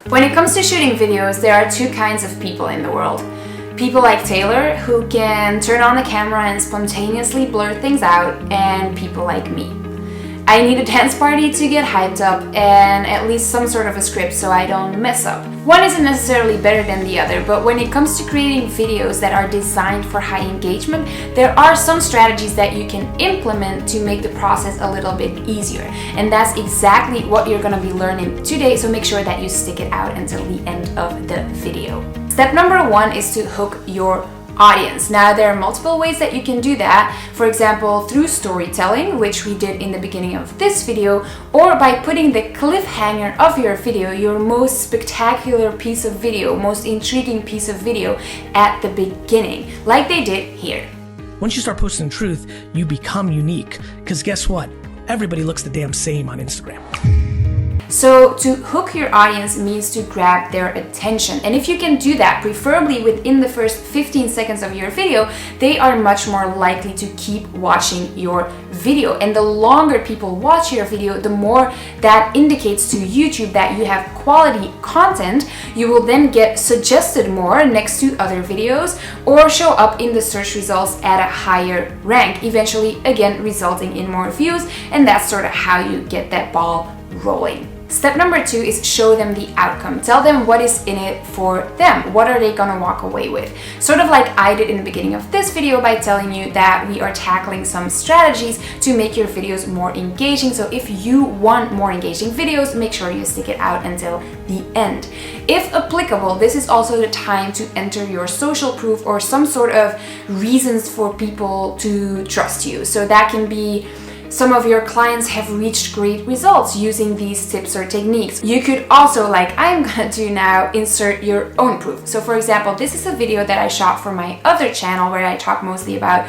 When it comes to shooting videos, there are two kinds of people in the world. People like Taylor, who can turn on the camera and spontaneously blur things out, and people like me. I need a dance party to get hyped up and at least some sort of a script so I don't mess up. One isn't necessarily better than the other, but when it comes to creating videos that are designed for high engagement, there are some strategies that you can implement to make the process a little bit easier. And that's exactly what you're gonna be learning today, so make sure that you stick it out until the end of the video. Step number one is to hook your audience. Now, there are multiple ways that you can do that. For example, through storytelling, which we did in the beginning of this video, or by putting the cliffhanger of your video, your most spectacular piece of video, most intriguing piece of video at the beginning, like they did here. Once you start posting truth, you become unique. Because guess what? Everybody looks the damn same on Instagram. So to hook your audience means to grab their attention. And if you can do that, preferably within the first 15 seconds of your video, they are much more likely to keep watching your video. And the longer people watch your video, the more that indicates to YouTube that you have quality content. You will then get suggested more next to other videos or show up in the search results at a higher rank, eventually again resulting in more views. And that's sort of how you get that ball rolling. Step number two is show them the outcome. Tell them what is in it for them. What are they gonna walk away with? Sort of like I did in the beginning of this video by telling you that we are tackling some strategies to make your videos more engaging. So if you want more engaging videos, make sure you stick it out until the end. If applicable, this is also the time to enter your social proof or some sort of reasons for people to trust you. So that can be some of your clients have reached great results using these tips or techniques. You could also, like I'm gonna do now, insert your own proof. So for example, this is a video that I shot for my other channel where I talk mostly about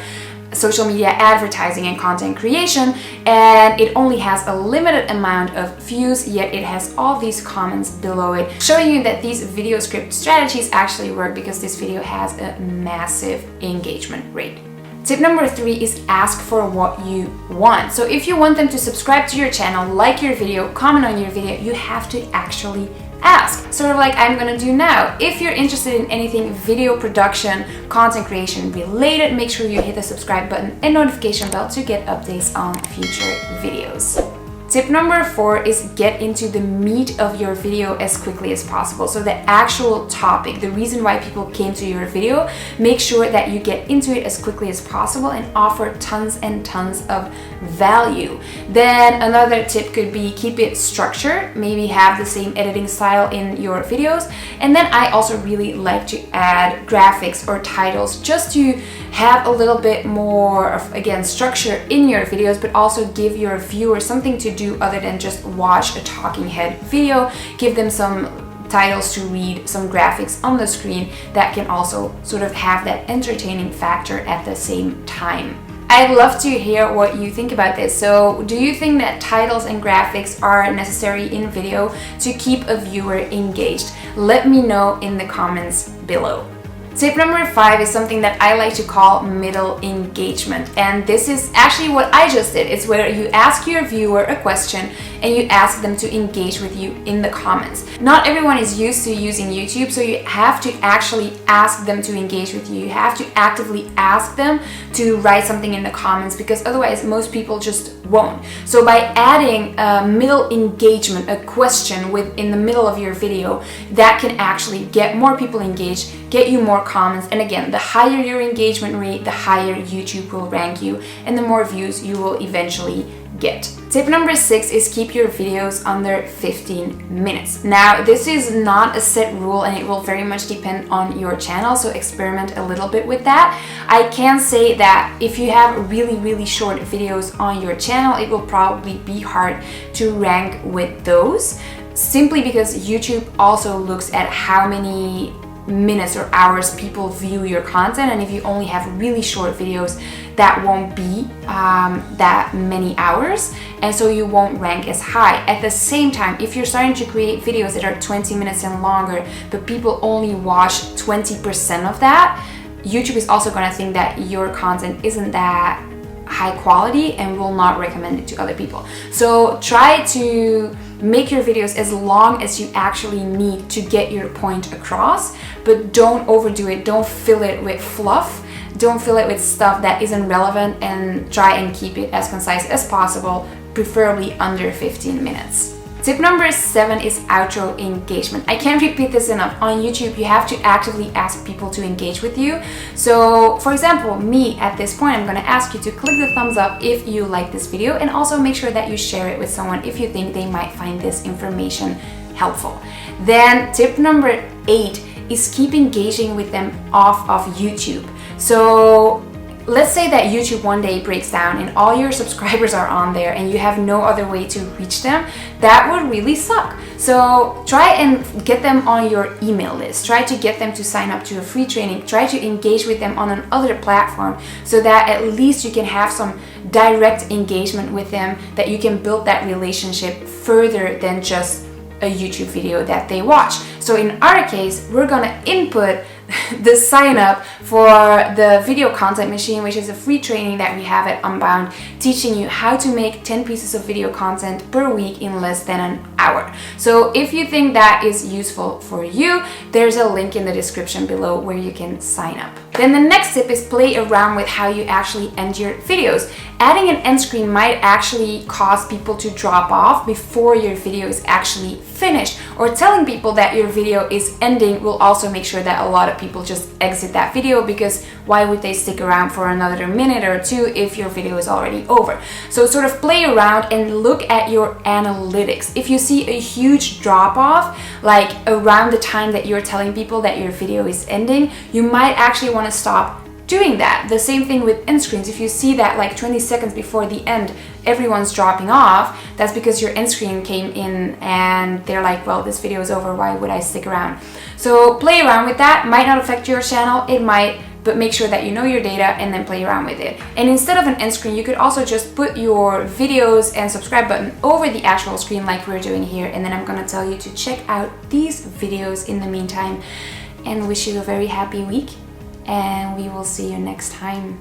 social media advertising and content creation, and it only has a limited amount of views, yet it has all these comments below it showing you that these video script strategies actually work because this video has a massive engagement rate. Tip number three is ask for what you want. So if you want them to subscribe to your channel, like your video, comment on your video, you have to actually ask. Sort of like I'm gonna do now. If you're interested in anything video production, content creation related, make sure you hit the subscribe button and notification bell to get updates on future videos. Tip number four is get into the meat of your video as quickly as possible. So the actual topic, the reason why people came to your video, make sure that you get into it as quickly as possible and offer tons and tons of value. Then another tip could be keep it structured, maybe have the same editing style in your videos. And then I also really like to add graphics or titles just to have a little bit more of, again, structure in your videos, but also give your viewers something to do other than just watch a talking head video. Give them some titles to read, some graphics on the screen that can also sort of have that entertaining factor at the same time. I'd love to hear what you think about this. So do you think that titles and graphics are necessary in video to keep a viewer engaged? Let me know in the comments below. Tip number five is something that I like to call middle engagement. And this is actually what I just did. It's where you ask your viewer a question and you ask them to engage with you in the comments. Not everyone is used to using YouTube, so you have to actually ask them to engage with you. You have to actively ask them to write something in the comments because otherwise most people just won't. So by adding a middle engagement, a question in the middle of your video, that can actually get more people engaged, get you more comments, and again, the higher your engagement rate, the higher YouTube will rank you and the more views you will eventually get. Tip number 6 is keep your videos under 15 minutes. Now, this is not a set rule and it will very much depend on your channel, so experiment a little bit with that. I can say that if you have really short videos on your channel, it will probably be hard to rank with those, simply because YouTube also looks at how many minutes or hours people view your content, and if you only have really short videos, that won't be that many hours, and so you won't rank as high. At the same time, if you're starting to create videos that are 20 minutes and longer, but people only watch 20% of that, YouTube is also going to think that your content isn't that high quality and will not recommend it to other people. So try to make your videos as long as you actually need to get your point across, but don't overdo it. Don't fill it with fluff. Don't fill it with stuff that isn't relevant, and try and keep it as concise as possible, preferably under 15 minutes. Tip number 7 is outro engagement. I can't repeat this enough. On YouTube, you have to actively ask people to engage with you. So, for example, me at this point, I'm going to ask you to click the thumbs up if you like this video, and also make sure that you share it with someone if you think they might find this information helpful. Then tip number 8 is keep engaging with them off of YouTube. So let's say that YouTube one day breaks down and all your subscribers are on there and you have no other way to reach them. That would really suck. So try and get them on your email list. Try to get them to sign up to a free training. Try to engage with them on another platform so that at least you can have some direct engagement with them, that you can build that relationship further than just a YouTube video that they watch. So in our case, we're gonna input the sign up for the video content machine, which is a free training that we have at Unbound, teaching you how to make 10 pieces of video content per week in less than an hour. So if you think that is useful for you, there's a link in the description below where you can sign up. Then the next tip is play around with how you actually end your videos. Adding an end screen might actually cause people to drop off before your video is actually finished, or telling people that your video is ending will also make sure that a lot of people just exit that video, because why would they stick around for another minute or two if your video is already over? So sort of play around and look at your analytics. If you see a huge drop off, like around the time that you're telling people that your video is ending, you might actually want to stop doing that. The same thing with end screens. If you see that like 20 seconds before the end, everyone's dropping off, that's because your end screen came in and they're like, well, this video is over, why would I stick around? So play around with that. Might not affect your channel, it might, but make sure that you know your data and then play around with it. And instead of an end screen, you could also just put your videos and subscribe button over the actual screen like we're doing here, and then I'm gonna tell you to check out these videos in the meantime, and wish you a very happy week, and we will see you next time.